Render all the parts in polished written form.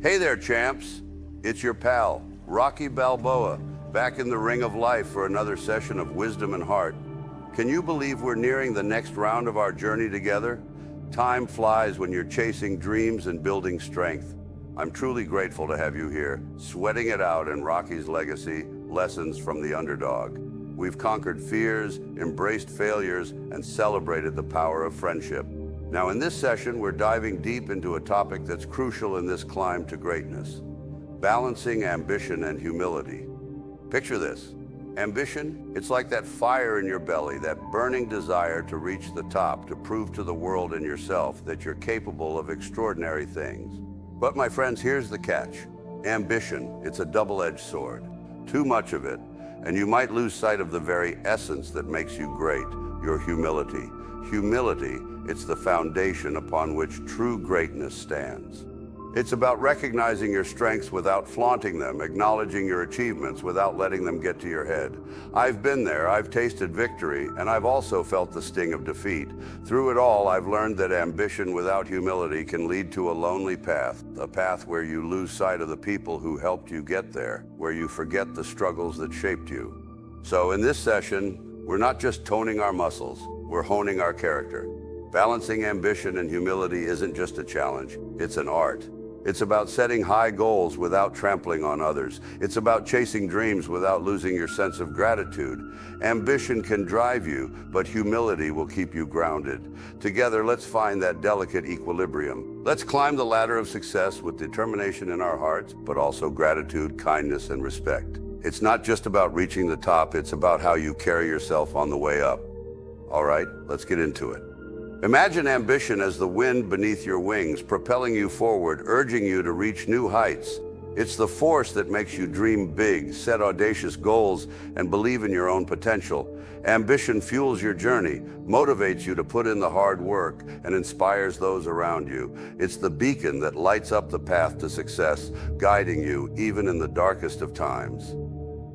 Hey there, champs. It's your pal, Rocky Balboa, back in the ring of life for another session of wisdom and heart. Can you believe we're nearing the next round of our journey together? Time flies when you're chasing dreams and building strength. I'm truly grateful to have you here, sweating it out in Rocky's legacy, Lessons from the Underdog. We've conquered fears, embraced failures, and celebrated the power of friendship. Now in this session, we're diving deep into a topic that's crucial in this climb to greatness: balancing ambition and humility. Picture this. Ambition, it's like that fire in your belly, that burning desire to reach the top, to prove to the world and yourself that you're capable of extraordinary things. But my friends, here's the catch. Ambition, it's a double-edged sword. Too much of it, and you might lose sight of the very essence that makes you great, your humility. Humility, it's the foundation upon which true greatness stands. It's about recognizing your strengths without flaunting them, acknowledging your achievements without letting them get to your head. I've been there, I've tasted victory, and I've also felt the sting of defeat. Through it all, I've learned that ambition without humility can lead to a lonely path, a path where you lose sight of the people who helped you get there, where you forget the struggles that shaped you. So in this session, we're not just toning our muscles, we're honing our character. Balancing ambition and humility isn't just a challenge, it's an art. It's about setting high goals without trampling on others. It's about chasing dreams without losing your sense of gratitude. Ambition can drive you, but humility will keep you grounded. Together, let's find that delicate equilibrium. Let's climb the ladder of success with determination in our hearts, but also gratitude, kindness, and respect. It's not just about reaching the top, it's about how you carry yourself on the way up. All right, let's get into it. Imagine ambition as the wind beneath your wings, propelling you forward, urging you to reach new heights. It's the force that makes you dream big, set audacious goals, and believe in your own potential. Ambition fuels your journey, motivates you to put in the hard work, and inspires those around you. It's the beacon that lights up the path to success, guiding you even in the darkest of times.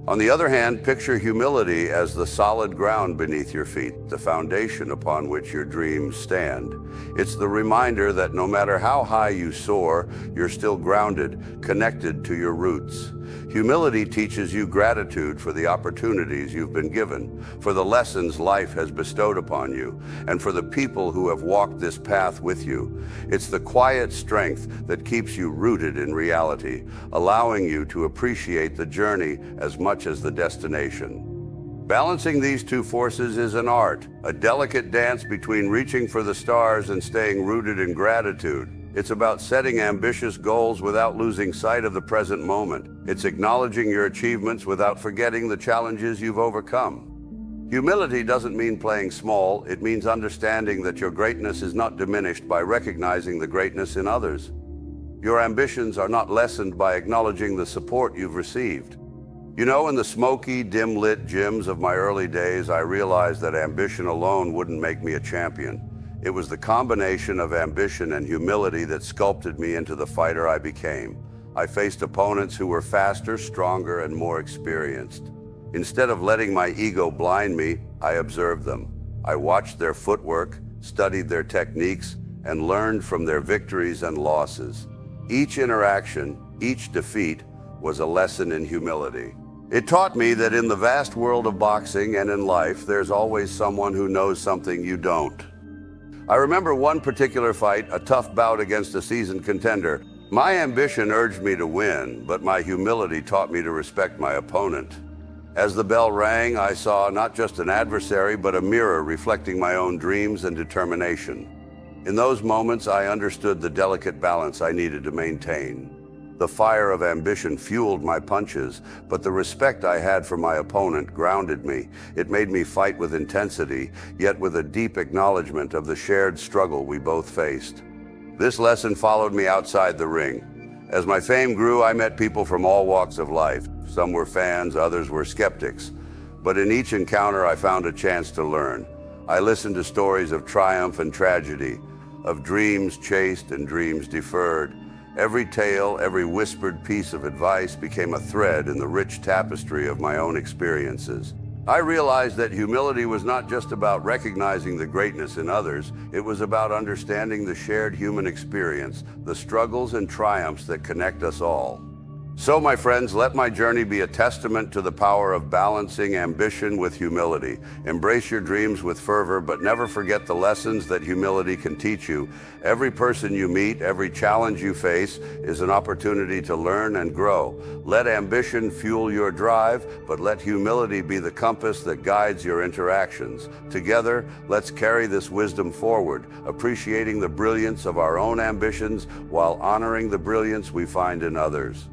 On the other hand, picture humility as the solid ground beneath your feet, the foundation upon which your dreams stand. It's the reminder that no matter how high you soar, you're still grounded, connected to your roots. Humility teaches you gratitude for the opportunities you've been given, for the lessons life has bestowed upon you, and for the people who have walked this path with you. It's the quiet strength that keeps you rooted in reality, allowing you to appreciate the journey as much as the destination. Balancing these two forces is an art, a delicate dance between reaching for the stars and staying rooted in gratitude. It's about setting ambitious goals without losing sight of the present moment. It's acknowledging your achievements without forgetting the challenges you've overcome. Humility doesn't mean playing small, it means understanding that your greatness is not diminished by recognizing the greatness in others. Your ambitions are not lessened by acknowledging the support you've received. You know, in the smoky, dim-lit gyms of my early days, I realized that ambition alone wouldn't make me a champion. It was the combination of ambition and humility that sculpted me into the fighter I became. I faced opponents who were faster, stronger, and more experienced. Instead of letting my ego blind me, I observed them. I watched their footwork, studied their techniques, and learned from their victories and losses. Each interaction, each defeat, was a lesson in humility. It taught me that in the vast world of boxing and in life, there's always someone who knows something you don't. I remember one particular fight, a tough bout against a seasoned contender. My ambition urged me to win, but my humility taught me to respect my opponent. As the bell rang, I saw not just an adversary, but a mirror reflecting my own dreams and determination. In those moments, I understood the delicate balance I needed to maintain. The fire of ambition fueled my punches, but the respect I had for my opponent grounded me. It made me fight with intensity, yet with a deep acknowledgement of the shared struggle we both faced. This lesson followed me outside the ring. As my fame grew, I met people from all walks of life. Some were fans, others were skeptics. But in each encounter, I found a chance to learn. I listened to stories of triumph and tragedy, of dreams chased and dreams deferred. Every tale, every whispered piece of advice became a thread in the rich tapestry of my own experiences. I realized that humility was not just about recognizing the greatness in others, it was about understanding the shared human experience, the struggles and triumphs that connect us all. So, my friends, let my journey be a testament to the power of balancing ambition with humility. Embrace your dreams with fervor, but never forget the lessons that humility can teach you. Every person you meet, every challenge you face is an opportunity to learn and grow. Let ambition fuel your drive, but let humility be the compass that guides your interactions. Together, let's carry this wisdom forward, appreciating the brilliance of our own ambitions while honoring the brilliance we find in others.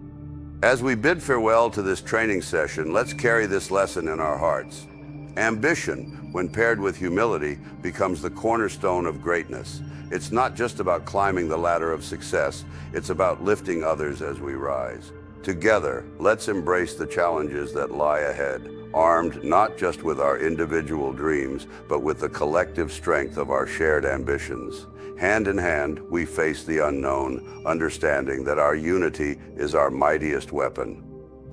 As we bid farewell to this training session, let's carry this lesson in our hearts. Ambition, when paired with humility, becomes the cornerstone of greatness. It's not just about climbing the ladder of success, it's about lifting others as we rise. Together, let's embrace the challenges that lie ahead, armed not just with our individual dreams, but with the collective strength of our shared ambitions. Hand in hand, we face the unknown, understanding that our unity is our mightiest weapon.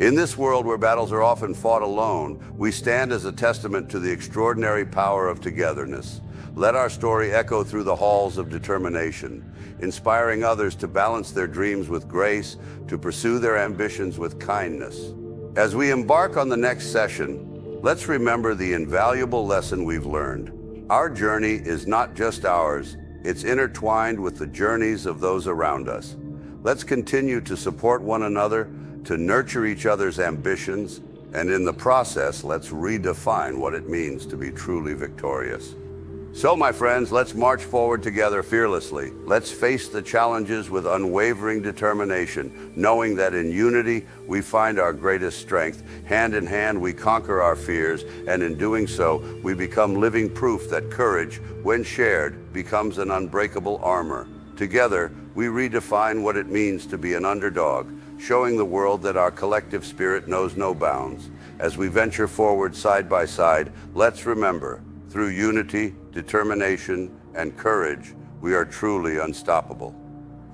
In this world where battles are often fought alone, we stand as a testament to the extraordinary power of togetherness. Let our story echo through the halls of determination, inspiring others to balance their dreams with grace, to pursue their ambitions with kindness. As we embark on the next session, let's remember the invaluable lesson we've learned. Our journey is not just ours, it's intertwined with the journeys of those around us. Let's continue to support one another, to nurture each other's ambitions, and in the process, let's redefine what it means to be truly victorious. So, my friends, let's march forward together fearlessly. Let's face the challenges with unwavering determination, knowing that in unity, we find our greatest strength. Hand in hand, we conquer our fears, and in doing so, we become living proof that courage, when shared, becomes an unbreakable armor. Together, we redefine what it means to be an underdog, showing the world that our collective spirit knows no bounds. As we venture forward side by side, let's remember, through unity, determination, and courage, we are truly unstoppable.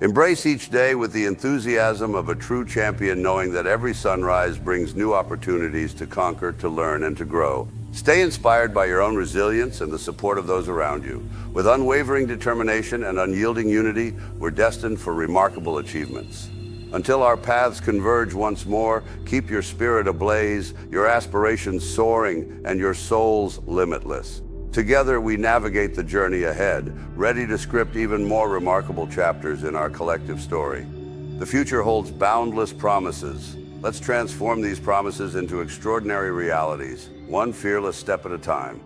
Embrace each day with the enthusiasm of a true champion, knowing that every sunrise brings new opportunities to conquer, to learn, and to grow. Stay inspired by your own resilience and the support of those around you. With unwavering determination and unyielding unity, we're destined for remarkable achievements. Until our paths converge once more, keep your spirit ablaze, your aspirations soaring, and your souls limitless. Together, we navigate the journey ahead, ready to script even more remarkable chapters in our collective story. The future holds boundless promises. Let's transform these promises into extraordinary realities, one fearless step at a time.